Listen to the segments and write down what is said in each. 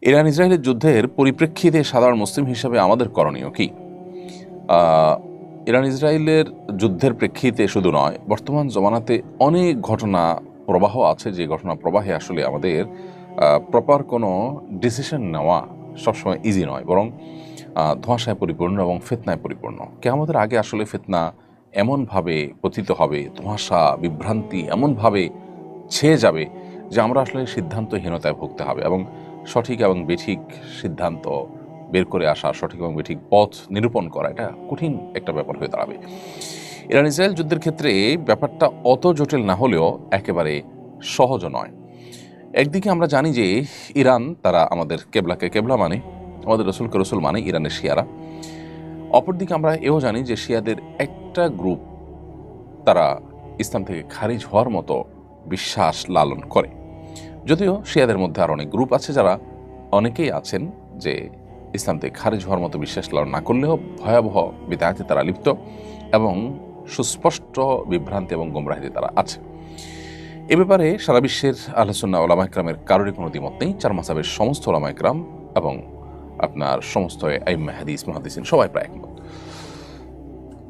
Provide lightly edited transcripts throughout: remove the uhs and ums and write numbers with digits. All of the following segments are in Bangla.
ইরান ইসরায়েলের যুদ্ধের পরিপ্রেক্ষিতে সাধারণ মুসলিম হিসাবে আমাদের করণীয় কি? ইরান ইসরায়েলের যুদ্ধের প্রেক্ষিতে শুধু নয়, বর্তমান জমানাতে অনেক ঘটনা প্রবাহ আছে, যে ঘটনা প্রবাহে আসলে আমাদের প্রপার কোনো ডিসিশন নেওয়া সবসময় ইজি নয়, বরং ধোঁয়াশায় পরিপূর্ণ এবং ফিতনায় পরিপূর্ণ। কিয়ামতের আগে আসলে ফিতনা এমনভাবে পতিত হবে, ধোঁয়াশা বিভ্রান্তি এমনভাবে ছেয়ে যাবে যে আমরা আসলে সিদ্ধান্তহীনতায় ভুগতে হবে, এবং সঠিক এবং বেঠিক সিদ্ধান্ত বের করে আসা, সঠিক এবং বেঠিক পথ নিরূপণ করা, এটা কঠিন একটা ব্যাপার হয়ে দাঁড়াবে। ইরান ইসরায়েল যুদ্ধের ক্ষেত্রে ব্যাপারটা অত জটিল না হলেও একেবারে সহজও নয়। একদিকে আমরা জানি যে ইরান, তারা আমাদের কেবলাকে কেবলা মানে, আমাদের রসুলকে রসুল মানে ইরানের শিয়ারা। অপরদিকে আমরা এও জানি যে শিয়াদের একটা গ্রুপ তারা ইসলাম থেকে খারিজ হওয়ার মতো বিশ্বাস লালন করে। যদিও শিয়াদের মধ্যে আর অনেক গ্রুপ আছে, যারা অনেকেই আছেন যে ইসলাম থেকে খারিজ হওয়ার মতো বিশ্বাস লালন না করলেও ভয়াবহ বিদায়াতে তারা লিপ্ত এবং সুস্পষ্ট বিভ্রান্তি এবং গোমরাহিতে তারা আছে। এ ব্যাপারে সারা বিশ্বের আহলে সুন্নাহ ওলামা ইকরামের কারোরই কোনো দ্বিমত নেই। চার মাযহাবের সমস্ত ওলামা ইকরাম এবং আপনার সমস্ত আইম্মা হাদিস মুহাদ্দিসিন সবাই প্রায় একমত।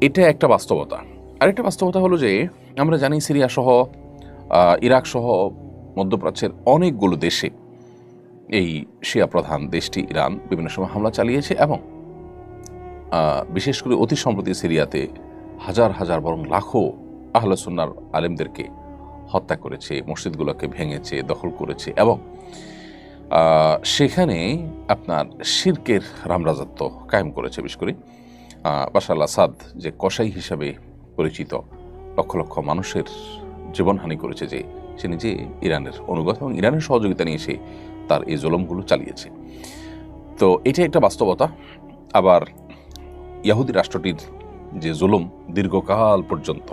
এটা একটা বাস্তবতা। আরেকটা বাস্তবতা হলো যে আমরা জানি সিরিয়া সহ ইরাক সহ মধ্যপ্রাচ্যের অনেকগুলো দেশে এই শিয়া প্রধান দেশটি ইরান বিভিন্ন সময় হামলা চালিয়েছে, এবং বিশেষ করে অতি সম্প্রতি সিরিয়াতে হাজার হাজার বরং লাখো আহলে সুন্নাহর আলেমদেরকে হত্যা করেছে, মসজিদগুলোকে ভেঙেছে, দখল করেছে, এবং সেখানে আপনার শিরকের রামরাজত্ব কায়েম করেছে। বিশেষ করে বাশার আল আসাদ, যে কসাই হিসাবে পরিচিত, লক্ষ লক্ষ মানুষের জীবনহানি করেছে, যে সে নিজে ইরানের অনুগত এবং ইরানের সহযোগিতা নিয়ে সে তার এই জুলুমগুলো চালিয়েছে। তো এটা একটা বাস্তবতা। আবার ইহুদি রাষ্ট্রটির যে জুলুম দীর্ঘকাল পর্যন্ত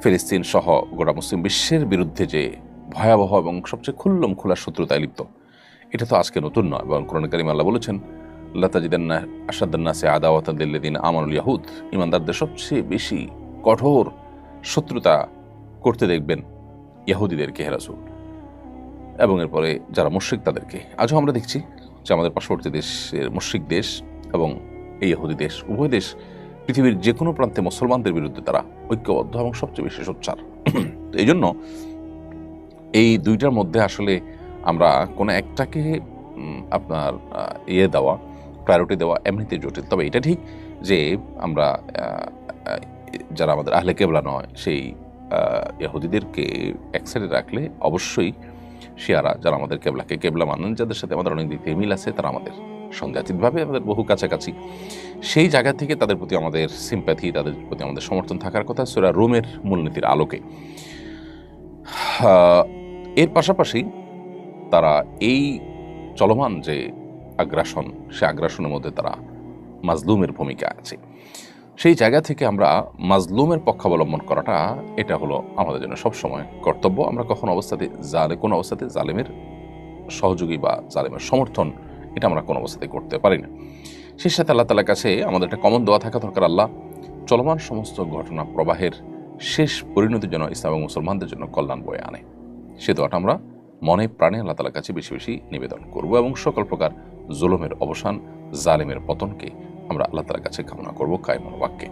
ফিলিস্তিন সহ গোটা মুসলিম বিশ্বের বিরুদ্ধে যে ভয়াবহ এবং সবচেয়ে খুল্লম খোলা শত্রুতায় লিপ্ত, এটা তো আজকে নতুন নয়। এবং কোরআন কারীমে আল্লাহ বলেছেন, লা তাজিদান্না আশাদ্দান নাসি আদাওয়াতান লিল্লাযিনা আমানুল ইয়াহুদ, ঈমানদারদের সবচেয়ে বেশি কঠোর শত্রুতা করতে দেখবেন ইহুদিদেরকে, হে রাসূল, এবং এরপরে যারা মুশরিক তাদেরকে। আজও আমরা দেখছি যে আমাদের পার্শ্ববর্তী দেশের মুশরিক দেশ এবং এই ইহুদি দেশ, উভয় দেশ পৃথিবীর যে কোনো প্রান্তে মুসলমানদের বিরুদ্ধে তারা ঐক্যবদ্ধ এবং সবচেয়ে বেশি সোচ্চার। তো এই জন্য এই দুইটার মধ্যে আসলে আমরা কোনো একটাকে আপনার দেওয়া, প্রায়োরিটি দেওয়া এমনিতে জটিল। তবে এটা ঠিক যে আমরা যারা আমাদের আহলে কেবলা নয়, সেই ইহুদিদেরকে এক সাইডে রাখলে অবশ্যই শিয়ারা, যারা আমাদের কেবলাকে কেবলা মানেন, যাদের সাথে আমাদের অনেক দিক থেকে মিল আছে, তারা আমাদের সংজাতীয়ভাবে আমাদের বহু কাছাকাছি, সেই জায়গা থেকে তাদের প্রতি আমাদের সিম্প্যাথি, তাদের প্রতি আমাদের সমর্থন থাকার কথা সূরা রুমের মূলনীতির আলোকে। এর পাশাপাশি তারা এই চলমান যে আগ্রাসন, সে আগ্রাসনের মধ্যে তারা মাজলুমের ভূমিকা আছে। সেই জায়গা থেকে আমরা মাজলুমের পক্ষাবলম্বন করাটা, এটা হলো আমাদের জন্য সবসময় কর্তব্য। আমরা কোনো অবস্থাতে জালেমের সহযোগী বা জালেমের সমর্থন, এটা আমরা কোনো অবস্থাতে করতে পারি না। সেই সাথে আল্লাহ তাআলার কাছে আমাদের একটা কমন দোয়া থাকা দরকার, আল্লাহ চলমান সমস্ত ঘটনা প্রবাহের শেষ পরিণতি যেন ইসলাম এবং মুসলমানদের জন্য কল্যাণ বয়ে আনে। সে দোয়াটা আমরা মনে প্রাণে আল্লাহ তাআলার কাছে বেশি বেশি নিবেদন করব, এবং সকল প্রকার জুলুমের অবসান, জালেমের পতনকে আমরা আল্লাহ তাআলার কাছে কামনা করব কায়মন বাক্যে।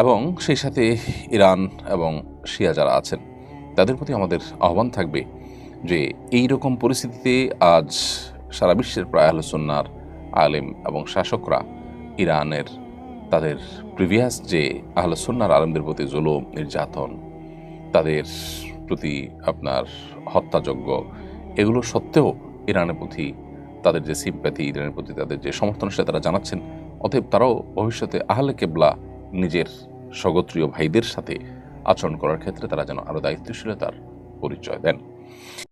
এবং সেই সাথে ইরান এবং শিয়া যারা আছেন, তাদের প্রতি আমাদের আহ্বান থাকবে যে এই রকম পরিস্থিতিতে আজ সারা বিশ্বের প্রায় আহলে সুন্নাহর আলেম এবং শাসকরা ইরানের তাদের প্রিভিয়াস যে আহলে সুন্নাহর আলেমদের প্রতি জুলুম, নির্যাতন, তাদের প্রতি আপনার হত্যাযজ্ঞ, এগুলো সত্ত্বেও ইরানের প্রতি তাদের যে সিম্প্যাথি, ইরানের প্রতি তাদের যে সমর্থন, সেটা তারা জানাচ্ছেন। অতএব তারাও ভবিষ্যতে আহলে কেবলা নিজের স্বগোত্রীয় ভাইদের সাথে আচরণ করার ক্ষেত্রে তারা যেন আরও দায়িত্বশীলতার পরিচয় দেন।